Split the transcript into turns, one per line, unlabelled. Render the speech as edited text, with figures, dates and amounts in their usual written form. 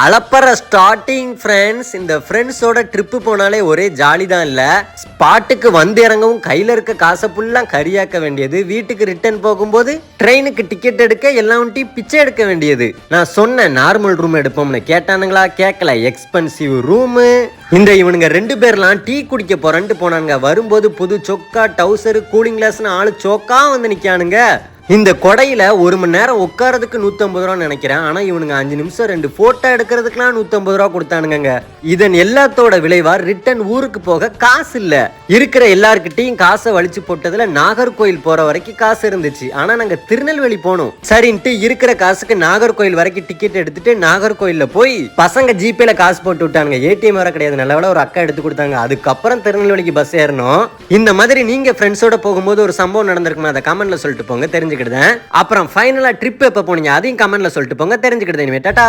அலப்பற starting friends. இந்த ஃப்ரெண்ட்ஸோட trip போனாலே ஒரே ஜாலி தான் இல்லை. ஸ்பாட்டுக்கு வந்து இறங்கவும் கையில் இருக்க காசை ஃபுல்லாக கரியாக்க வேண்டியது. வீட்டுக்கு ரிட்டர்ன் போகும்போது ட்ரெயினுக்கு டிக்கெட் எடுக்க எல்லாம் பிச்சை எடுக்க வேண்டியது. நான் சொன்ன நார்மல் ரூம் எடுப்போம்னு கேட்டானுங்களா? கேட்கல. Expensive room. இந்த இவனுங்க 2 பேர்லாம் டீ குடிக்க போறேன்ட்டு போனானுங்க. வரும்போது புது சொக்கா, டவுசரு, கூலிங் கிளாஸ்னு ஆளு சோக்கா வந்து நிற்கானுங்க. இந்த கொடையில 1 மணி நேரம் உட்காரதுக்கு 150 ரூபா நினைக்கிறேன். ஆனா இவனுங்க 5 நிமிஷம் 2 போட்டோ எடுக்கிறதுக்குலாம் 150 ரூபா கொடுத்தானுங்க. இதன் எல்லாத்தோட விளைவா ரிட்டர்ன் ஊருக்கு போக காசு இல்ல. இருக்கிற எல்லார்கிட்டையும் காசை வலிச்சு போட்டதுல நாகர்கோயில் போற வரைக்கும் காசு இருந்துச்சு. ஆனா நாங்க திருநெல்வேலி போனோம். சரின்ட்டு இருக்கிற காசுக்கு நாகர்கோயில் வரைக்கும் டிக்கெட் எடுத்துட்டு நாகர்கோயில்ல போய் பசங்க ஜிபேல காசு போட்டு விட்டானுங்க. ஏடிஎம் வர கிடையாது. நல்ல வேளை ஒரு அக்கா எடுத்து கொடுத்தாங்க. அதுக்கப்புறம் திருநெல்வேலிக்கு பஸ் ஏறணும். இந்த மாதிரி நீங்க ஃப்ரெண்ட்ஸோட போகும்போது ஒரு சம்பவம் நடந்திருக்குமா? அதை கமெண்ட்ல சொல்லிட்டு போங்க, தெரிஞ்சு. அப்புறம் ஃபைனலா ட்ரிப் எப்ப போனீங்க அதையும் கமெண்ட்ல சொல்லிட்டு போங்க, தெரிஞ்சுக்கிட்டேன். டாடா.